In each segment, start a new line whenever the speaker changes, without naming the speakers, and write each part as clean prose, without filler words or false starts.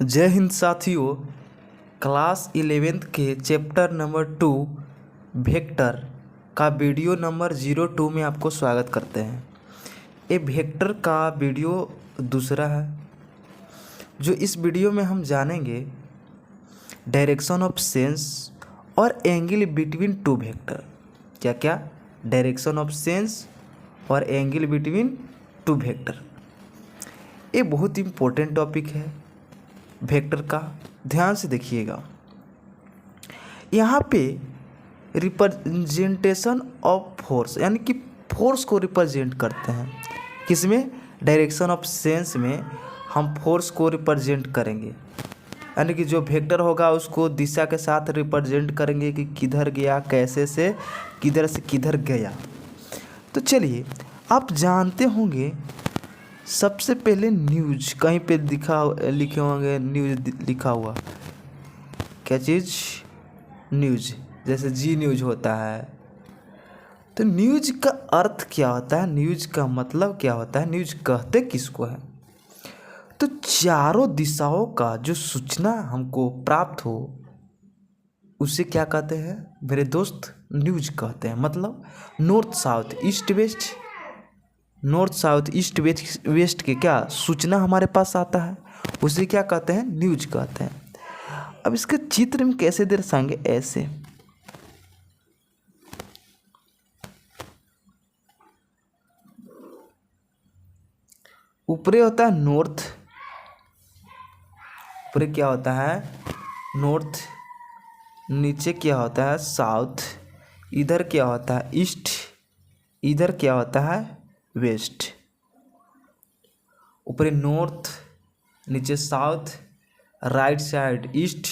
जय हिंद साथियों। Class 11th के चैप्टर नंबर 2 वेक्टर का वीडियो नंबर 02 में आपको स्वागत करते हैं। ये वेक्टर का वीडियो दूसरा है। जो इस वीडियो में हम जानेंगे डायरेक्शन ऑफ सेंस और एंगल बिटवीन टू वेक्टर। क्या क्या? डायरेक्शन ऑफ सेंस और एंगल बिटवीन टू वेक्टर। ये बहुत इम्पोर्टेंट टॉपिक है वेक्टर का। ध्यान से देखिएगा। यहाँ पे रिप्रेजेंटेशन ऑफ फोर्स यानी कि फोर्स को रिप्रेजेंट करते हैं। किसमें? डायरेक्शन ऑफ सेंस में हम फोर्स को रिप्रेजेंट करेंगे, यानी कि जो वेक्टर होगा उसको दिशा के साथ रिप्रेजेंट करेंगे कि किधर गया, कैसे से किधर गया। तो चलिए, आप जानते होंगे सबसे पहले न्यूज कहीं पे लिखे होंगे, न्यूज लिखा हुआ। क्या चीज़? न्यूज। जैसे जी न्यूज होता है। तो न्यूज का अर्थ क्या होता है? न्यूज का मतलब क्या होता है? न्यूज कहते किसको है? तो चारों दिशाओं का जो सूचना हमको प्राप्त हो उसे क्या कहते हैं मेरे दोस्त? न्यूज कहते हैं। मतलब north south east west, north south east west के क्या सूचना हमारे पास आता है उसे क्या कहते हैं? न्यूज कहते हैं। अब इसके चित्र में कैसे दर्शाएंगे? ऐसे। ऊपरे होता है नॉर्थ, ऊपरे क्या होता है? नॉर्थ। नीचे क्या होता है? साउथ। इधर क्या होता है? ईस्ट। इधर क्या होता है? वेस्ट। ऊपरे नॉर्थ, नीचे south, right side east,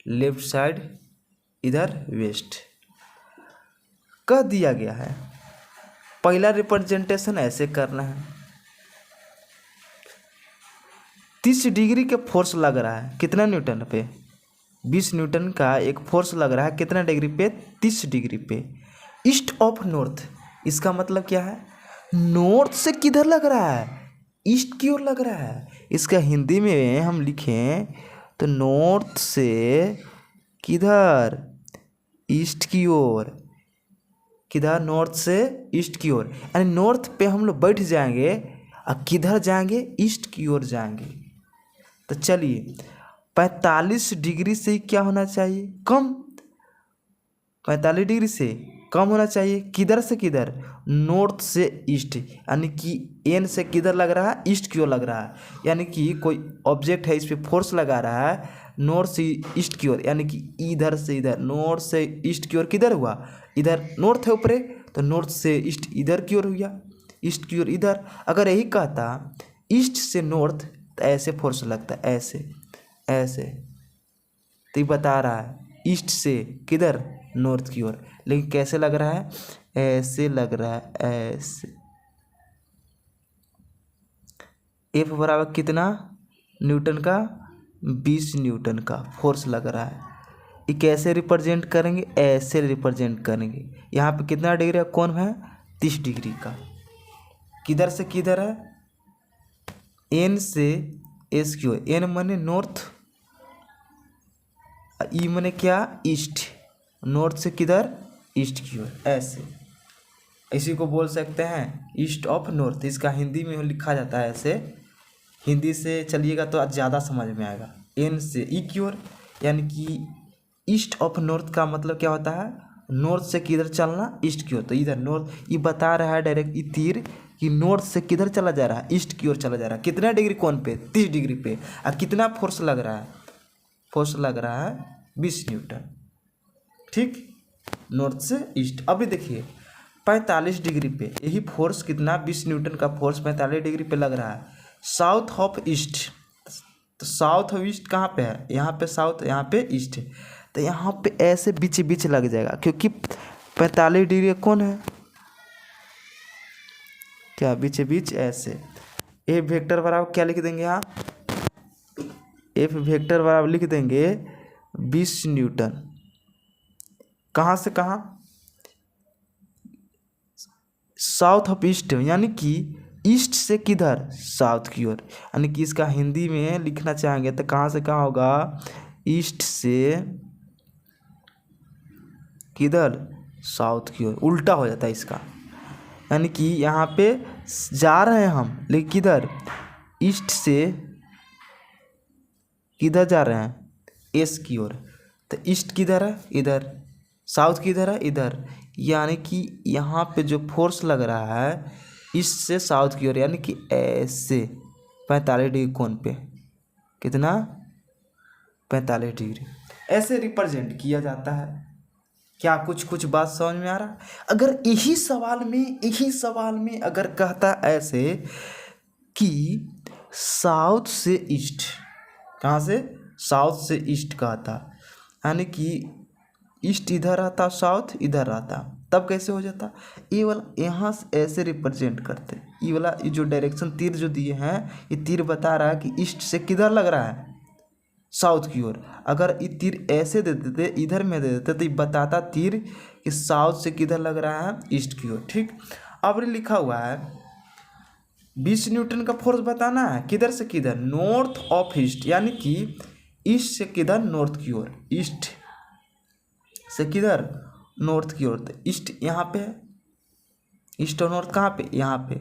left side इधर वेस्ट कह दिया गया है। पहला रिप्रेजेंटेशन ऐसे करना है। 30 डिग्री के फोर्स लग रहा है कितना न्यूटन पे? 20 न्यूटन का एक फोर्स लग रहा है कितना डिग्री पे? 30 डिग्री पे। ईस्ट ऑफ नॉर्थ, इसका मतलब क्या है? नॉर्थ से किधर लग रहा है? ईस्ट की ओर लग रहा है। इसका हिंदी में हम लिखें तो नॉर्थ से किधर? ईस्ट की ओर। किधर? नॉर्थ से ईस्ट की ओर। यानी नॉर्थ पे हम लोग बैठ जाएंगे और किधर जाएंगे? ईस्ट की ओर जाएंगे। तो चलिए, 45 डिग्री से क्या होना चाहिए? कम। 45 डिग्री से कम होना चाहिए। किधर से किधर? नॉर्थ से ईस्ट। यानी कि एन से किधर लग रहा है? ईस्ट की ओर लग रहा है। यानी कि कोई ऑब्जेक्ट है, इस पर फोर्स लगा रहा है नॉर्थ से ईस्ट की ओर, यानी कि इधर से इधर। नॉर्थ से ईस्ट की ओर किधर हुआ? इधर नॉर्थ है ऊपरे, तो नॉर्थ से ईस्ट इधर की ओर हुआ, ईस्ट की ओर इधर। अगर यही कहता ईस्ट से नॉर्थ तो ऐसे फोर्स लगता है, ऐसे ऐसे। तो ये बता रहा है ईस्ट से किधर? नॉर्थ की ओर। लेकिन कैसे लग रहा है? ऐसे लग रहा है, ऐसे। एफ बराबर कितना न्यूटन का? 20 न्यूटन का फोर्स लग रहा है। ये कैसे रिप्रेजेंट करेंगे? ऐसे रिप्रेजेंट करेंगे। यहाँ पे कितना डिग्री है? कौन है? 30 डिग्री का। किधर से किधर है? एन से एस की ओर। एन माने नॉर्थ, ई माने क्या? ईस्ट। नॉर्थ से किधर? ईस्ट की ओर। ऐसे, इसी को बोल सकते हैं ईस्ट ऑफ नॉर्थ। इसका हिंदी में लिखा जाता है ऐसे। हिंदी से चलिएगा तो आज ज़्यादा समझ में आएगा। एन से ई की ओर, यानी कि ईस्ट ऑफ नॉर्थ का मतलब क्या होता है? नॉर्थ से किधर चलना? ईस्ट की ओर। तो इधर नॉर्थ, ये बता रहा है डायरेक्ट ये तीर कि नॉर्थ से किधर चला जा रहा है? ईस्ट की ओर चला जा रहा है। कितना डिग्री कौन पे? 30 डिग्री पे। और कितना फोर्स लग रहा है? फोर्स लग रहा है 20 न्यूटन। ठीक, नॉर्थ से ईस्ट। अभी देखिए 45 डिग्री पे यही फोर्स कितना? 20 न्यूटन का फोर्स 45 डिग्री पे लग रहा है साउथ ऑफ ईस्ट। तो साउथ ऑफ ईस्ट कहाँ पे है? यहाँ पे साउथ, यहाँ पे ईस्ट है। तो यहाँ पे ऐसे बीच बीच लग जाएगा, क्योंकि 45 डिग्री कौन है? क्या? बीच बीच ऐसे। ए वेक्टर बराबर क्या लिख देंगे यहाँ? एफ वेक्टर बराबर लिख देंगे 20 न्यूटन। कहाँ से कहाँ? साउथ ऑफ ईस्ट, यानी कि ईस्ट से किधर, साउथ की ओर। यानी कि इसका हिंदी में लिखना चाहेंगे तो कहाँ से कहाँ होगा, ईस्ट से किधर, साउथ की ओर। उल्टा हो जाता है इसका, यानी कि यहाँ पे जा रहे हैं हम, लेकिन किधर, ईस्ट से किधर जा रहे हैं, एस की ओर। तो ईस्ट किधर है, इधर। साउथ किधर है, इधर। यानी कि यहाँ पे जो फोर्स लग रहा है ईस्ट से साउथ की ओर, यानी कि ऐसे 45 डिग्री कोण पे, कितना, 45 डिग्री ऐसे रिप्रेजेंट किया जाता है। क्या कुछ कुछ बात समझ में आ रहा है? अगर यही सवाल में अगर कहता ऐसे कि साउथ से ईस्ट, कहाँ से, साउथ से ईस्ट कहता, यानी कि ईस्ट इधर आता, साउथ इधर आता, तब कैसे हो जाता, ये वाला यहाँ से ऐसे रिप्रेजेंट करते, ये वाला, ये जो डायरेक्शन तीर जो दिए हैं, ये तीर बता रहा है कि ईस्ट से किधर लग रहा है, साउथ की ओर। अगर ये तीर ऐसे दे देते, इधर में दे देते, तो ये बताता तीर कि साउथ से किधर लग रहा है, ईस्ट की ओर। ठीक, अब लिखा हुआ है 20 न्यूटन का फोर्स बताना है, किधर से किधर, नॉर्थ ऑफ ईस्ट, यानी कि ईस्ट से किधर, नॉर्थ की ओर। ईस्ट से किधर, नॉर्थ की ओर। तो ईस्ट यहाँ पे है, ईस्ट और नॉर्थ कहाँ पे, यहाँ पे।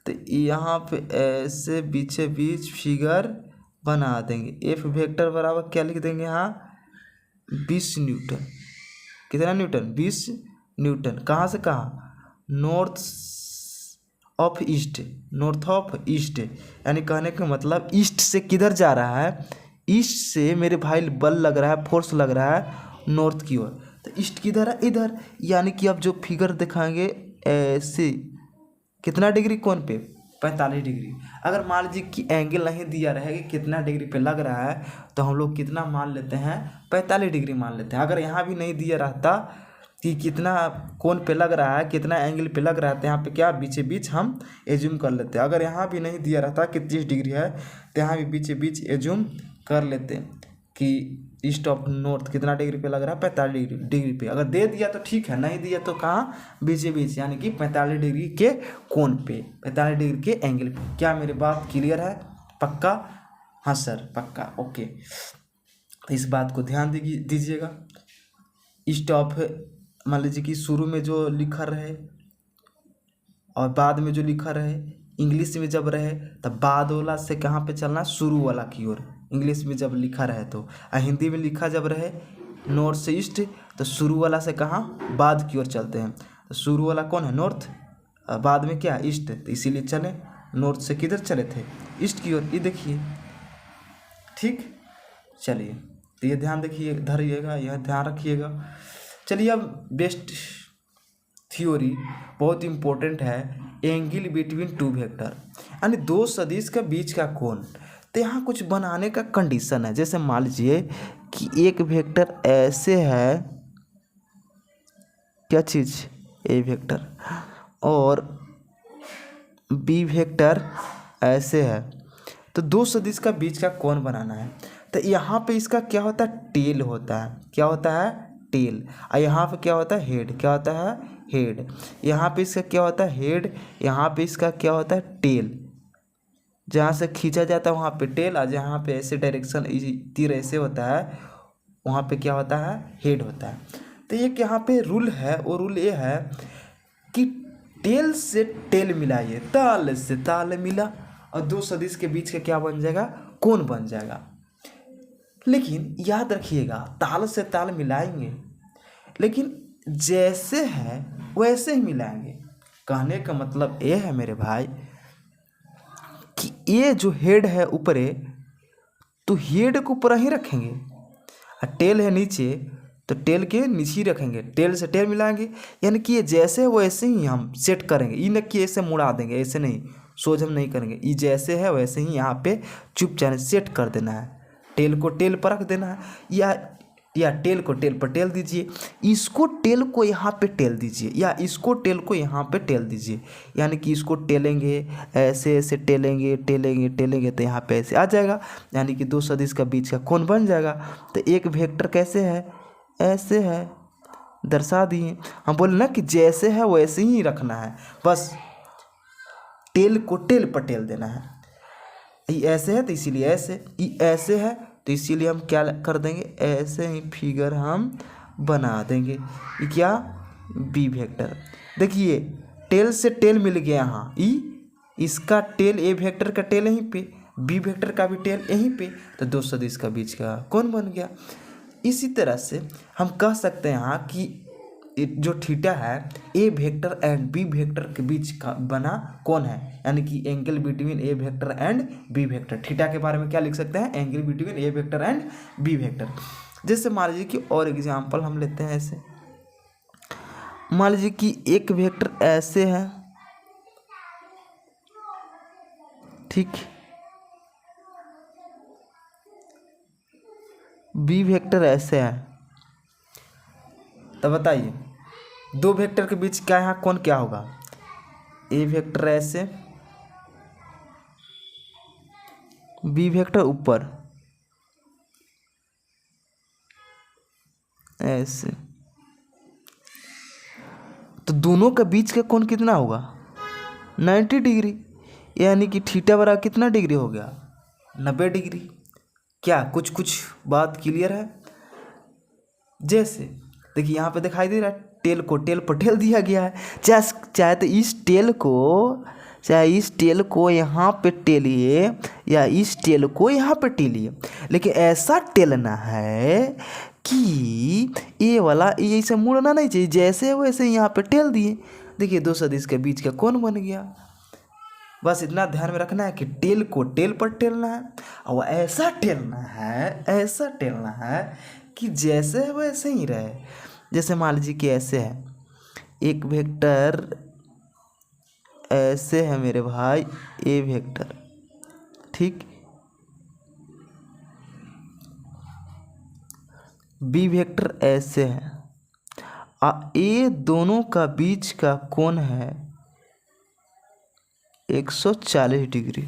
तो यहाँ पे ऐसे बीचे बीच फिगर बना देंगे। एफ वेक्टर बराबर क्या लिख देंगे यहाँ, 20 न्यूटन। कितना न्यूटन, 20 न्यूटन। कहाँ से कहाँ, north of east, north of east, यानी कहने का मतलब ईस्ट से किधर जा रहा है, ईस्ट से मेरे भाई बल लग रहा है, फोर्स लग रहा है नॉर्थ की ओर। तो ईस्ट किधर है, इधर। यानी कि अब जो फिगर दिखाएंगे ऐसे, कितना डिग्री कोण पे, 45 डिग्री। अगर मान लीजिए कि एंगल नहीं दिया रहे कि कितना डिग्री पे लग रहा है, तो हम लोग कितना मान लेते हैं, 45 डिग्री मान लेते हैं। अगर यहाँ भी नहीं दिया रहता कि कितना कोण पे लग रहा है, कितना एंगल पे लग रहा है, तो यहाँ पे क्या बीचे बीच हम एज्यूम कर लेते हैं। अगर यहाँ भी नहीं दिया रहता कि 30 डिग्री है, तो यहाँ भी बीचे बीच एज्यूम कर लेते हैं कि ईस्ट ऑफ नॉर्थ कितना डिग्री पे लग रहा है, 45 डिग्री पे। अगर दे दिया तो ठीक है, नहीं दिया तो कहाँ, बीचे बीच, यानी कि 45 डिग्री के कोण पे, 45 डिग्री के एंगल पे। क्या मेरी बात क्लियर है, पक्का? हाँ सर, पक्का, ओके। तो इस बात को ध्यान दीजिएगा। ईस्ट ऑफ, मान लीजिए कि शुरू में जो लिखा रहे और बाद में जो लिखा रहे, इंग्लिश में जब रहे तब बाद वाला से कहाँ पे चलना, शुरू वाला की ओर। इंग्लिश में जब लिखा रहे तो, हिंदी में लिखा जब रहे नॉर्थ से ईस्ट, तो शुरू वाला से कहाँ, बाद की ओर चलते हैं। तो शुरू वाला कौन है, नॉर्थ, बाद में क्या, ईस्ट। तो इसीलिए चले, नॉर्थ से किधर चले थे, ईस्ट की ओर। ये देखिए, ठीक, चलिए, तो ये ध्यान देखिए, धरिएगा, यह ध्यान रखिएगा। चलिए अब बेस्ट थ्योरी बहुत इम्पोर्टेंट है, एंगल बिटवीन टू वेक्टर, यानी दो सदिश के बीच का कोण। तो यहाँ कुछ बनाने का कंडीशन है। जैसे मान लीजिए कि एक वेक्टर ऐसे है, क्या चीज़, ए वेक्टर, और बी वेक्टर ऐसे है, तो दो सदिश का बीच का कोण बनाना है। तो यहाँ पे इसका क्या होता है, टेल होता है। क्या होता है, टेल। और यहाँ पे क्या होता है, हेड। क्या होता है, हेड। यहाँ पे इसका क्या होता है, हेड। यहाँ पे इसका क्या होता है, टेल। जहाँ से खींचा जाता है वहाँ पे टेल, और जहाँ पे ऐसे डायरेक्शन तीर ऐसे होता है, वहाँ पे क्या होता है, हेड होता है। तो एक यहाँ पे रूल है, वो रूल ये है कि टेल से टेल मिलाइए, ताल से ताल मिला, और दो सदिश के बीच का क्या बन जाएगा, कोण बन जाएगा। लेकिन याद रखिएगा, ताल से ताल मिलाएंगे, लेकिन जैसे है वैसे ही मिलाएंगे। कहने का मतलब ये है मेरे भाई कि ये जो हेड है ऊपरे, तो हेड को ऊपर ही रखेंगे, और टेल है नीचे, तो टेल के नीचे ही रखेंगे। टेल से टेल मिलाएंगे, यानी कि ये जैसे है वैसे ही हम सेट करेंगे। ये न कि ऐसे मुड़ा देंगे, ऐसे नहीं, सोच हम नहीं करेंगे। ये जैसे है वैसे ही यहाँ पे चुपचाप सेट कर देना है। टेल को टेल पर रख देना है, या टेल को टेल पर टेल दीजिए, इसको टेल को यहाँ पे टेल दीजिए, या इसको टेल को यहाँ पे टेल दीजिए। यानी कि इसको टेलेंगे, ऐसे ऐसे टेलेंगे टेलेंगे टेलेंगे, तो यहाँ पे ऐसे आ जाएगा, यानी कि दो सदिश का बीच का कोण बन जाएगा। तो एक वेक्टर कैसे है, ऐसे है, दर्शा दिए। हम बोले ना कि जैसे है वैसे ही रखना है, बस टेल को टेल पर टेल देना है। ये ऐसे है तो इसीलिए ऐसे, ये ऐसे है तो इसीलिए हम क्या कर देंगे, ऐसे ही फिगर हम बना देंगे। ये क्या, बी वेक्टर। देखिए टेल से टेल मिल गया यहाँ, इसका टेल ए वेक्टर का टेल यहीं पे, बी वेक्टर का भी टेल यहीं पे, तो दो सदिश का बीच का कोण बन गया। इसी तरह से हम कह सकते हैं यहाँ कि जो थीटा है A vector and B vector के बीच का बना कौन है, यानी कि angle between A vector and B vector. Theta के बारे में क्या लिख सकते हैं, angle between A vector and B vector. जैसे मान लीजिए कि और एग्जांपल हम लेते हैं ऐसे, मान लीजिए कि एक वेक्टर ऐसे है, ठीक, बी वेक्टर ऐसे है, तो बताइए दो वेक्टर के बीच क्या यहाँ कौन क्या होगा, ए वेक्टर ऐसे, बी वेक्टर ऊपर ऐसे, तो दोनों का बीच का कोण कितना होगा, 90 डिग्री, यानी कि थीटा बराबर कितना डिग्री हो गया, 90 डिग्री। क्या कुछ बात क्लियर है। जैसे देखिए यहाँ पे दिखाई दे रहा है टेल को टेल पर टेल दिया गया है, चाहे तो इस टेल को यहाँ पे टेलिए या इस टेल को यहाँ पे टेलिए, लेकिन ऐसा टेलना है कि ये वाला ये ऐसे मुड़ना नहीं चाहिए, जैसे वैसे यहाँ पे टेल दिए। देखिए दो सदिश के बीच का कोण बन गया। बस इतना ध्यान में रखना है कि टेल को टेल पर टेलना है और ऐसा टेलना है कि जैसे है वैसे ही रहे। जैसे मान लीजिए कि ऐसे है, एक वेक्टर ऐसे है मेरे भाई, ए वेक्टर, ठीक, बी वेक्टर ऐसे है, ये दोनों का बीच का कोण है 140 डिग्री।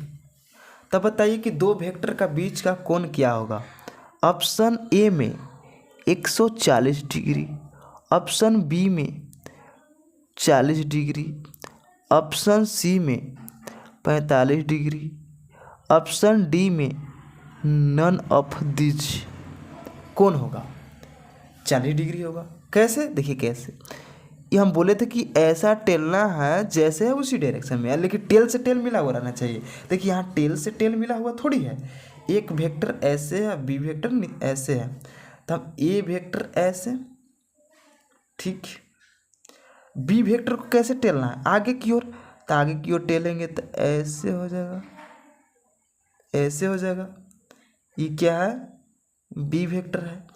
तब बताइए कि दो वेक्टर का बीच का कोण क्या होगा। ऑप्शन ए में 140 डिग्री, ऑप्शन बी में 40 डिग्री, ऑप्शन सी में 45 डिग्री, ऑप्शन डी में नन ऑफ दिस कौन होगा, 40 डिग्री होगा। कैसे, देखिए कैसे, ये हम बोले थे कि ऐसा टेलना है जैसे है उसी डायरेक्शन में, लेकिन टेल से टेल मिला हुआ रहना चाहिए। देखिए यहाँ टेल से टेल मिला हुआ थोड़ी है, एक वेक्टर ऐसे है, बी वेक्टर ऐसे है, तो हम ए वेक्टर ऐसे, ठीक, बी वेक्टर को कैसे टेलना है आगे की ओर, तो आगे की ओर टेलेंगे तो ऐसे हो जाएगा, ऐसे हो जाएगा। ये क्या है, बी वेक्टर है,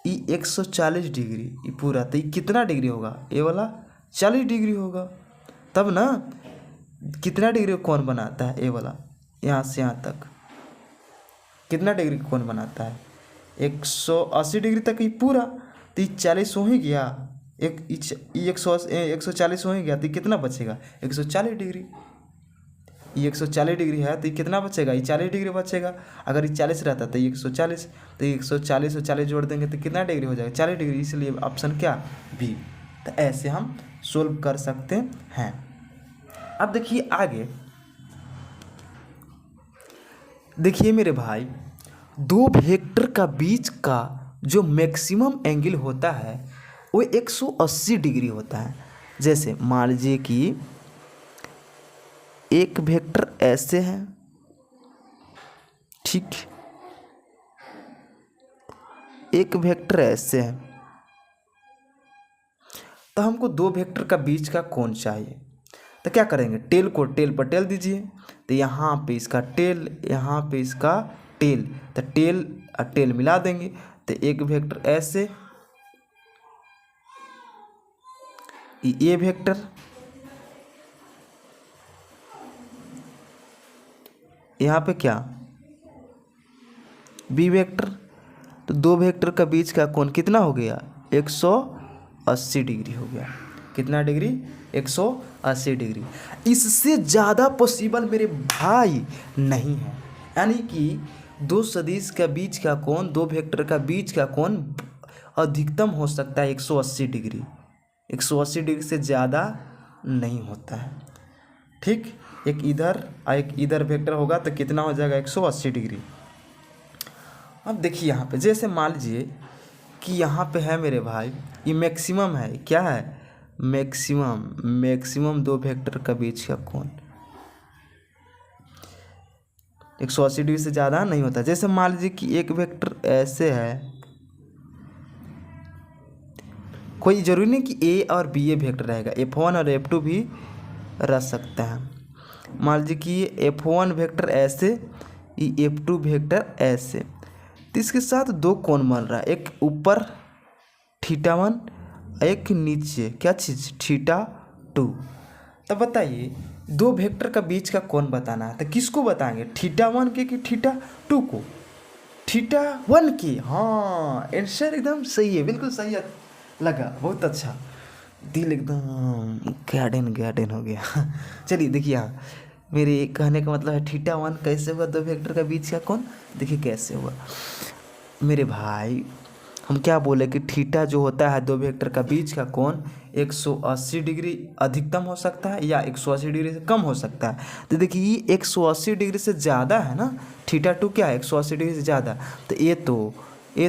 ये 140 डिग्री, ये पूरा, तो ये कितना डिग्री होगा, ये वाला 40 डिग्री होगा। तब ना कितना डिग्री कौन बनाता है, ये वाला यहाँ से यहाँ तक कितना डिग्री कौन बनाता है, 180 डिग्री तक ही पूरा, तो ये 40 हो ही गया, 140 हो ही गया, तो कितना बचेगा 140 डिग्री। ये 140 डिग्री है तो ये कितना बचेगा, ये 40 डिग्री बचेगा। अगर ये 40 रहता तो ये 140, तो ये 140 और 40 जोड़ देंगे तो कितना डिग्री हो जाएगा, 40 डिग्री। इसलिए ऑप्शन क्या, बी। तो ऐसे हम सोल्व कर सकते हैं। अब देखिए आगे, देखिए मेरे भाई, दो वेक्टर का बीच का जो मैक्सिमम एंगल होता है वो 180 डिग्री होता है। जैसे मान लीजिए कि एक वेक्टर ऐसे है, ठीक, एक वेक्टर ऐसे है, तो हमको दो वेक्टर का बीच का कोण चाहिए। तो क्या करेंगे, टेल को टेल पर टेल दीजिए, तो यहाँ पे इसका टेल, यहाँ पे इसका टेल, तो टेल और टेल मिला देंगे, तो एक वेक्टर ऐसे, ये वेक्टर, यहाँ पे क्या, बी वेक्टर। तो दो वेक्टर का बीच का कोण कितना हो गया, 180 डिग्री हो गया। कितना डिग्री, 180 डिग्री। इससे ज़्यादा पॉसिबल मेरे भाई नहीं है, यानी कि दो सदिश का बीच का कोण, दो वेक्टर का बीच का कोण अधिकतम हो सकता है 180 डिग्री, 180 डिग्री से ज़्यादा नहीं होता है, ठीक। एक इधर और एक इधर वेक्टर होगा तो कितना हो जाएगा 180 डिग्री। अब देखिए यहाँ पे जैसे मान लीजिए कि यहाँ पे है मेरे भाई, ये मैक्सिमम है, क्या है मैक्सिमम दो वेक्टर का बीच का कोण 180 डिग्री से ज़्यादा नहीं होता। जैसे मान लीजिए कि एक वेक्टर ऐसे है, कोई जरूरी नहीं कि ए और बी ए वेक्टर रहेगा, F1 और F2 भी रह सकता है। मान लीजिए कि ये F1 वेक्टर ऐसे, ये F2 वेक्टर ऐसे, तो इसके साथ दो कोण बन रहा है, एक ऊपर θ1, एक नीचे क्या चीज़ θ2। तब बताइए दो वेक्टर का बीच का कोण बताना है तो किसको बताएंगे, θ1 के कि θ2 को, θ1 की। हाँ आंसर एकदम सही है, बिल्कुल सही लगा, बहुत अच्छा, दिल एकदम गार्डन हो गया। चलिए देखिए यहाँ मेरे कहने का मतलब है θ1 कैसे हुआ दो वेक्टर का बीच का कोण, देखिए कैसे हुआ मेरे भाई। हम क्या बोले कि थीटा जो होता है दो वेक्टर का बीच का कोण 180 डिग्री अधिकतम हो सकता है या 180 डिग्री से कम हो सकता है। तो देखिए ये 180 डिग्री से ज़्यादा है ना, θ2 क्या है 180 डिग्री से ज़्यादा, तो ये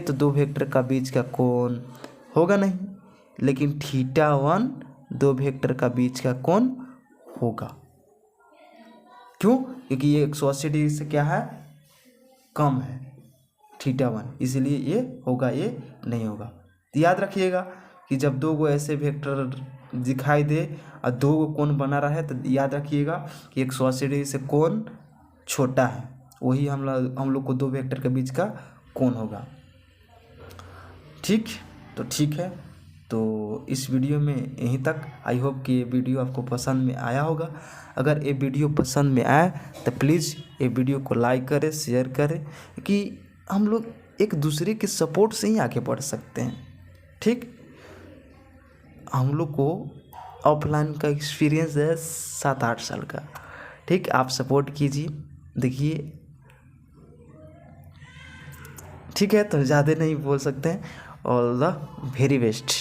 तो दो वेक्टर का बीच का कोण होगा नहीं, लेकिन θ1 दो वेक्टर का बीच का कोण होगा। क्यों, क्योंकि ये 180 डिग्री से क्या है कम है θ1, इसलिए ये होगा, ये नहीं होगा। तो याद रखिएगा कि जब दो गो ऐसे वेक्टर दिखाई दे और दो गो कोण बना रहे तो याद रखिएगा कि 180 डिग्री से कोण छोटा है, वही हम लोग को दो वेक्टर के बीच का कोण होगा। ठीक है, तो इस वीडियो में यहीं तक। आई होप कि ये वीडियो आपको पसंद में आया होगा। अगर ये वीडियो पसंद में आए तो प्लीज़ ये वीडियो को लाइक करें, शेयर करें, कि हम लोग एक दूसरे के सपोर्ट से ही आगे बढ़ सकते हैं। ठीक, हम लोग को ऑफलाइन का एक्सपीरियंस है 7-8 साल का। ठीक, आप सपोर्ट कीजिए, देखिए। ठीक है, तो ज़्यादा नहीं बोल सकते हैं। All the very best.